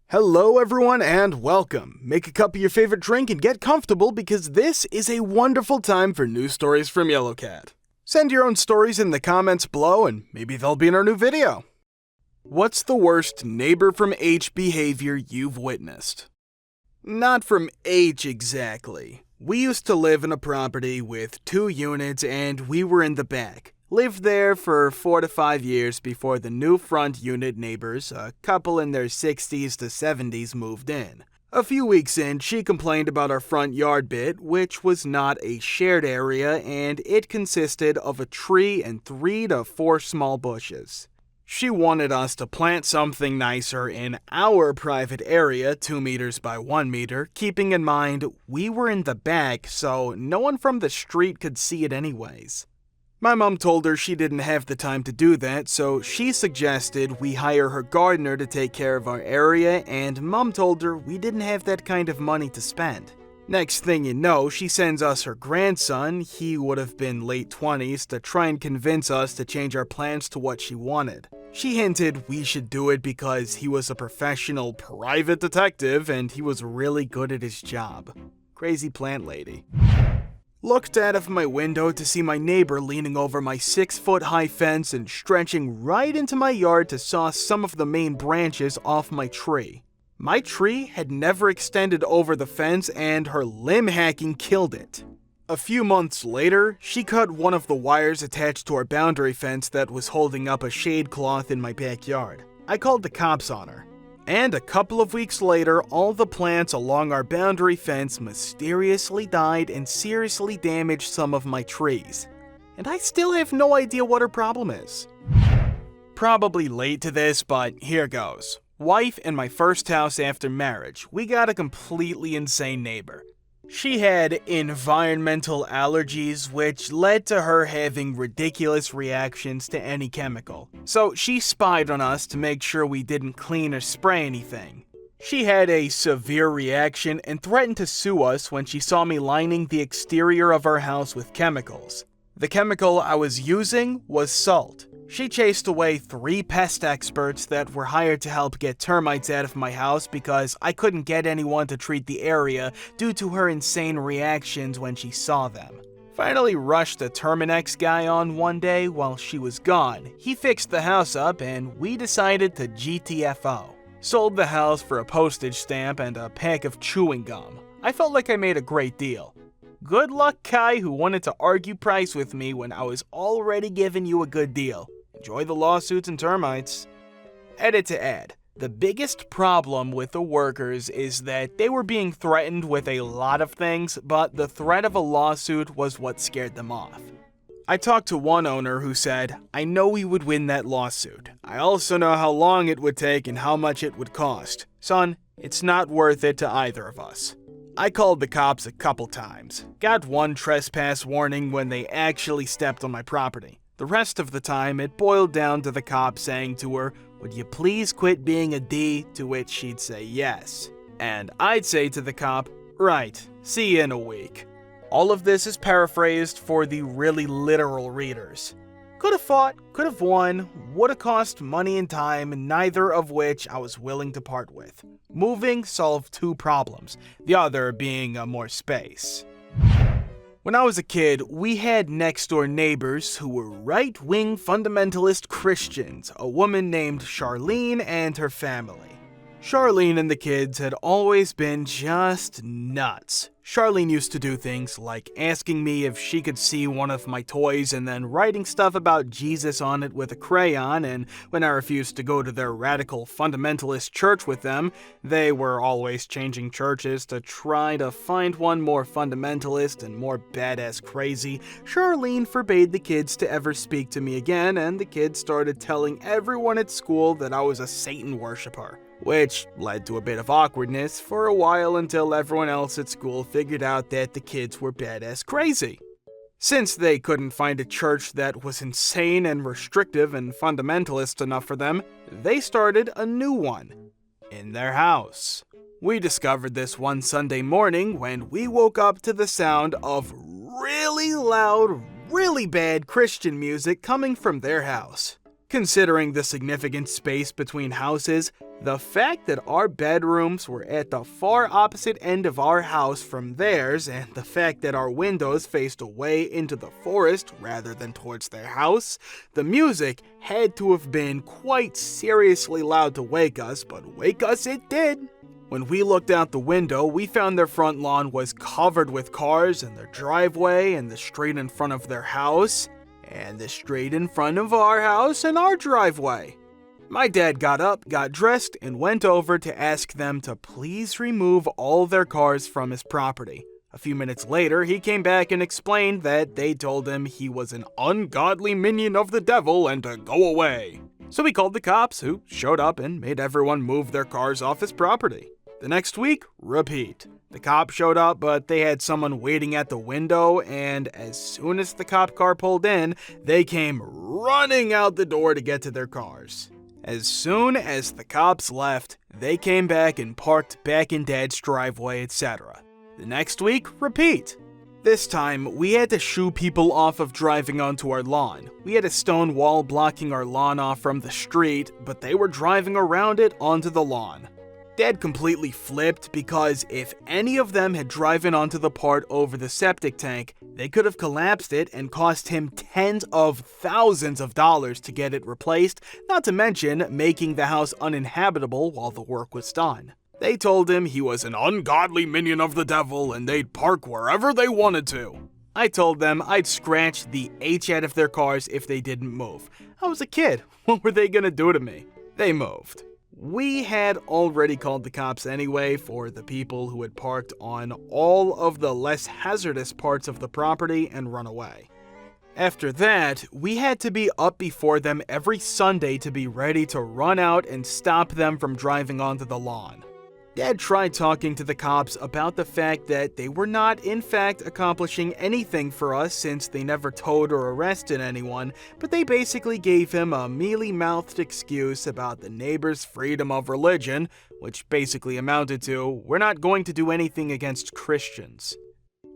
Hello everyone and welcome. Make a cup of your favorite drink and get comfortable because this is a wonderful time for news stories from Yellowcat. Send your own stories in the comments below and maybe they'll be in our new video. What's the worst neighbor from H behavior you've witnessed? Not from H exactly. We used to live in a property with 2 units and we were in the back. Lived there for 4 to 5 years before the new front unit neighbors, a couple in their 60s to 70s, moved in. A few weeks in, she complained about our front yard bit, which was not a shared area and it consisted of a tree and 3 to 4 small bushes. She wanted us to plant something nicer in our private area, 2 meters by 1 meter, keeping in mind we were in the back so no one from the street could see it anyways. My mom told her she didn't have the time to do that, so she suggested we hire her gardener to take care of our area, and Mom told her we didn't have that kind of money to spend. Next thing you know, she sends us her grandson, he would have been late 20s, to try and convince us to change our plans to what she wanted. She hinted we should do it because he was a professional private detective and he was really good at his job. Crazy plant lady. Looked out of my window to see my neighbor leaning over my 6-foot-high fence and stretching right into my yard to saw some of the main branches off my tree. My tree had never extended over the fence and her limb hacking killed it. A few months later, she cut one of the wires attached to our boundary fence that was holding up a shade cloth in my backyard. I called the cops on her. And a couple of weeks later, all the plants along our boundary fence mysteriously died and seriously damaged some of my trees. And I still have no idea what her problem is. Probably late to this, but here goes. Wife in my first house after marriage, we got a completely insane neighbor. She had environmental allergies, which led to her having ridiculous reactions to any chemical. So she spied on us to make sure we didn't clean or spray anything. She had a severe reaction and threatened to sue us when she saw me lining the exterior of our house with chemicals. The chemical I was using was salt. She chased away 3 pest experts that were hired to help get termites out of my house because I couldn't get anyone to treat the area due to her insane reactions when she saw them. Finally rushed a Terminex guy on one day while she was gone. He fixed the house up and we decided to GTFO. Sold the house for a postage stamp and a pack of chewing gum. I felt like I made a great deal. Good luck, Kai, who wanted to argue price with me when I was already giving you a good deal. Enjoy the lawsuits and termites. Edit to add. The biggest problem with the workers is that they were being threatened with a lot of things, but the threat of a lawsuit was what scared them off. I talked to one owner who said, "I know we would win that lawsuit. I also know how long it would take and how much it would cost. Son, it's not worth it to either of us." I called the cops a couple times. Got 1 trespass warning when they actually stepped on my property. The rest of the time, it boiled down to the cop saying to her, "Would you please quit being a D?" To which she'd say yes. And I'd say to the cop, "Right, see you in a week." All of this is paraphrased for the really literal readers. Could have fought, could have won, would have cost money and time, neither of which I was willing to part with. Moving solved 2 problems, the other being more space. When I was a kid, we had next-door neighbors who were right-wing fundamentalist Christians, a woman named Charlene and her family. Charlene and the kids had always been just nuts. Charlene used to do things like asking me if she could see one of my toys and then writing stuff about Jesus on it with a crayon, and when I refused to go to their radical fundamentalist church with them, they were always changing churches to try to find one more fundamentalist and more badass crazy. Charlene forbade the kids to ever speak to me again, and the kids started telling everyone at school that I was a Satan worshiper, which led to a bit of awkwardness for a while until everyone else at school figured out that the kids were badass crazy. Since they couldn't find a church that was insane and restrictive and fundamentalist enough for them, they started a new one in their house. We discovered this one Sunday morning when we woke up to the sound of really loud, really bad Christian music coming from their house. Considering the significant space between houses, The fact that our bedrooms were at the far opposite end of our house from theirs, and the fact that our windows faced away into the forest rather than towards their house, the music had to have been quite seriously loud to wake us, but wake us it did. When we looked out the window, we found their front lawn was covered with cars, and their driveway, and the street in front of their house, and the street in front of our house, and our driveway. My dad got up, got dressed, and went over to ask them to please remove all their cars from his property. A few minutes later, he came back and explained that they told him he was an ungodly minion of the devil and to go away. So he called the cops, who showed up and made everyone move their cars off his property. The next week, repeat. The cop showed up, but they had someone waiting at the window, and as soon as the cop car pulled in, they came running out the door to get to their cars. As soon as the cops left, they came back and parked back in Dad's driveway, etc. The next week, repeat. This time, we had to shoo people off of driving onto our lawn. We had a stone wall blocking our lawn off from the street, but they were driving around it onto the lawn. Dad completely flipped because if any of them had driven onto the part over the septic tank, they could have collapsed it and cost him tens of thousands of dollars to get it replaced, not to mention making the house uninhabitable while the work was done. They told him he was an ungodly minion of the devil and they'd park wherever they wanted to. I told them I'd scratch the H out of their cars if they didn't move. I was a kid. What were they gonna do to me? They moved. We had already called the cops anyway for the people who had parked on all of the less hazardous parts of the property and run away. After that, we had to be up before them every Sunday to be ready to run out and stop them from driving onto the lawn. Dad tried talking to the cops about the fact that they were not in fact accomplishing anything for us since they never towed or arrested anyone, but they basically gave him a mealy-mouthed excuse about the neighbor's freedom of religion, which basically amounted to, we're not going to do anything against Christians.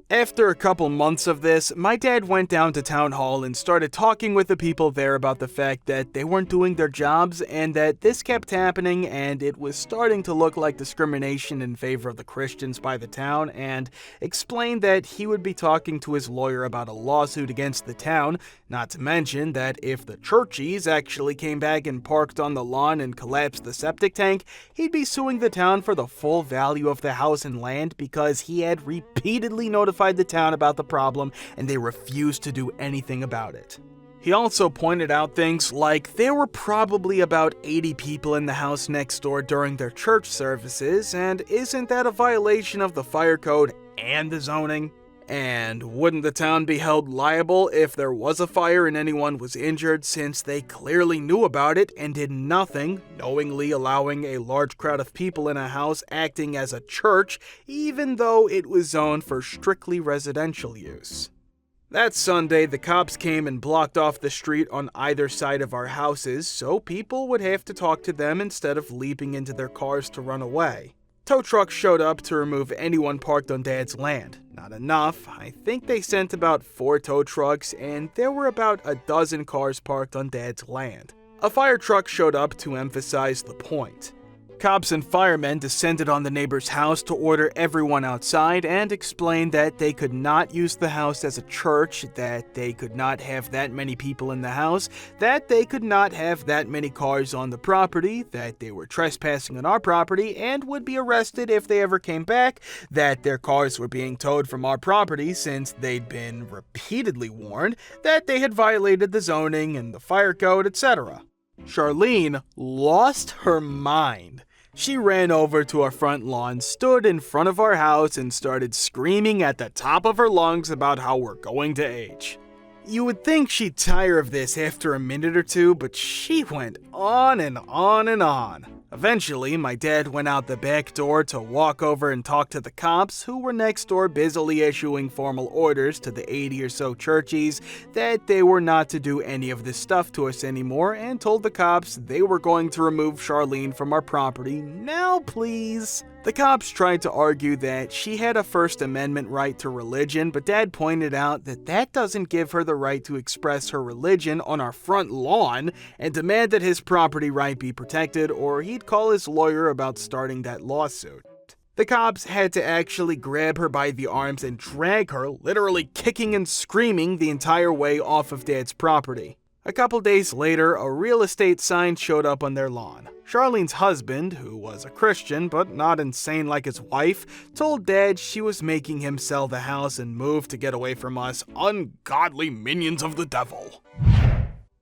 After a couple months of this, my dad went down to town hall and started talking with the people there about the fact that they weren't doing their jobs and that this kept happening and it was starting to look like discrimination in favor of the Christians by the town, and explained that he would be talking to his lawyer about a lawsuit against the town, not to mention that if the churchies actually came back and parked on the lawn and collapsed the septic tank, he'd be suing the town for the full value of the house and land because he had repeatedly notified the town about the problem and they refused to do anything about it. He also pointed out things like there were probably about 80 people in the house next door during their church services, and isn't that a violation of the fire code and the zoning? And wouldn't the town be held liable if there was a fire and anyone was injured, since they clearly knew about it and did nothing, knowingly allowing a large crowd of people in a house acting as a church, even though it was zoned for strictly residential use? That Sunday, the cops came and blocked off the street on either side of our houses, so people would have to talk to them instead of leaping into their cars to run away. Tow trucks showed up to remove anyone parked on Dad's land. Not enough. I think they sent about 4 tow trucks, and there were about a dozen cars parked on Dad's land. A fire truck showed up to emphasize the point. Cops and firemen descended on the neighbor's house to order everyone outside and explained that they could not use the house as a church, that they could not have that many people in the house, that they could not have that many cars on the property, that they were trespassing on our property and would be arrested if they ever came back, that their cars were being towed from our property since they'd been repeatedly warned, that they had violated the zoning and the fire code, etc. Charlene lost her mind. She ran over to our front lawn, stood in front of our house, and started screaming at the top of her lungs about how we're going to age. You would think she'd tire of this after a minute or two, but she went on and on and on. Eventually, my dad went out the back door to walk over and talk to the cops, who were next door busily issuing formal orders to the 80 or so churchies that they were not to do any of this stuff to us anymore, and told the cops they were going to remove Charlene from our property now, please. The cops tried to argue that she had a First Amendment right to religion, but Dad pointed out that that doesn't give her the right to express her religion on our front lawn and demanded his property right be protected or he'd call his lawyer about starting that lawsuit. The cops had to actually grab her by the arms and drag her, literally kicking and screaming the entire way off of Dad's property. A couple days later, a real estate sign showed up on their lawn. Charlene's husband, who was a Christian but not insane like his wife, told Dad she was making him sell the house and move to get away from us ungodly minions of the devil.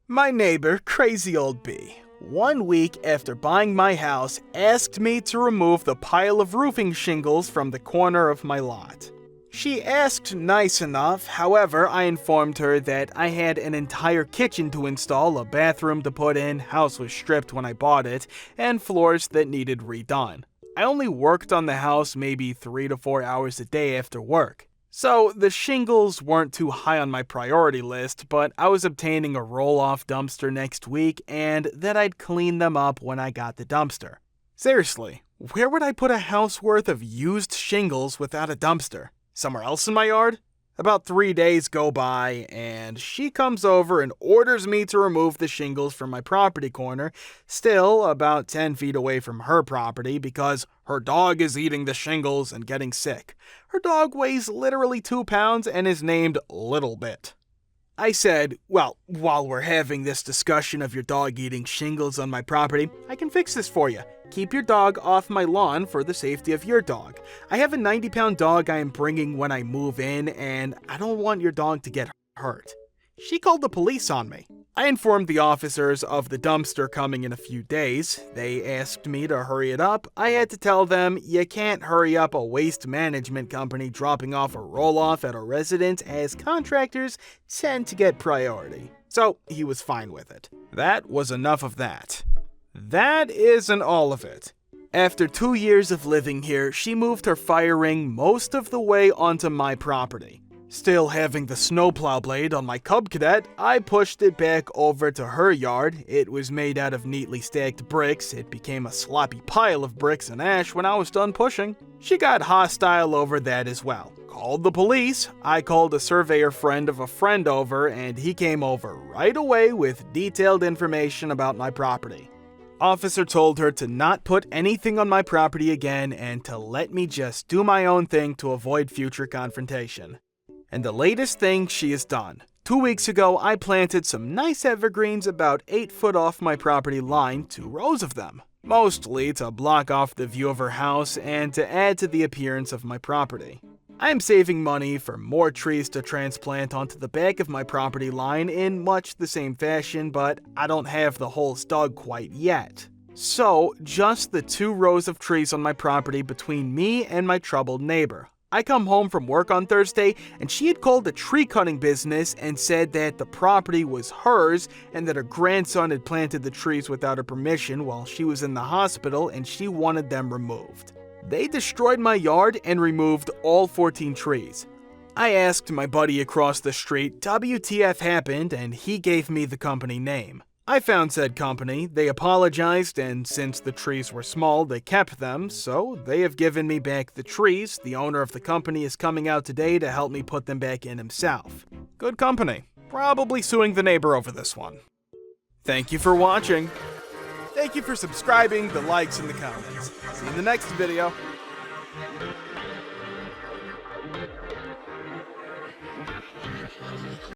My neighbor, Crazy Old B, 1 week after buying my house, asked me to remove the pile of roofing shingles from the corner of my lot. She asked nice enough, however, I informed her that I had an entire kitchen to install, a bathroom to put in, house was stripped when I bought it, and floors that needed redone. I only worked on the house maybe 3 to 4 hours a day after work. So the shingles weren't too high on my priority list, but I was obtaining a roll-off dumpster next week and that I'd clean them up when I got the dumpster. Seriously, where would I put a house worth of used shingles without a dumpster? Somewhere else in my yard? About 3 days go by, and she comes over and orders me to remove the shingles from my property corner, still about 10 feet away from her property because her dog is eating the shingles and getting sick. Her dog weighs literally 2 pounds and is named Little Bit. I said, well, while we're having this discussion of your dog eating shingles on my property, I can fix this for you. Keep your dog off my lawn for the safety of your dog. I have a 90-pound dog I am bringing when I move in, and I don't want your dog to get hurt. She called the police on me. I informed the officers of the dumpster coming in a few days. They asked me to hurry it up. I had to tell them, you can't hurry up a waste management company dropping off a roll-off at a residence as contractors tend to get priority. So he was fine with it. That was enough of that. That isn't all of it. After 2 years of living here, she moved her fire ring most of the way onto my property. Still having the snowplow blade on my Cub Cadet, I pushed it back over to her yard. It was made out of neatly stacked bricks. It became a sloppy pile of bricks and ash when I was done pushing. She got hostile over that as well. Called the police. I called a surveyor friend of a friend over, and he came over right away with detailed information about my property. Officer told her to not put anything on my property again and to let me just do my own thing to avoid future confrontation. And the latest thing she has done. 2 weeks ago, I planted some nice evergreens about 8 foot off my property line, 2 rows of them. Mostly to block off the view of her house and to add to the appearance of my property. I am saving money for more trees to transplant onto the back of my property line in much the same fashion, but I don't have the holes dug quite yet. So, just the 2 rows of trees on my property between me and my troubled neighbor. I come home from work on Thursday, and she had called a tree cutting business and said that the property was hers and that her grandson had planted the trees without her permission while she was in the hospital and she wanted them removed. They destroyed my yard and removed all 14 trees. I asked my buddy across the street WTF happened, and he gave me the company name. I found said company, they apologized, and since the trees were small, they kept them, so they have given me back the trees. The owner of the company is coming out today to help me put them back in himself. Good company. Probably suing the neighbor over this one. Thank you for watching. Thank you for subscribing, the likes, and the comments. See you in the next video.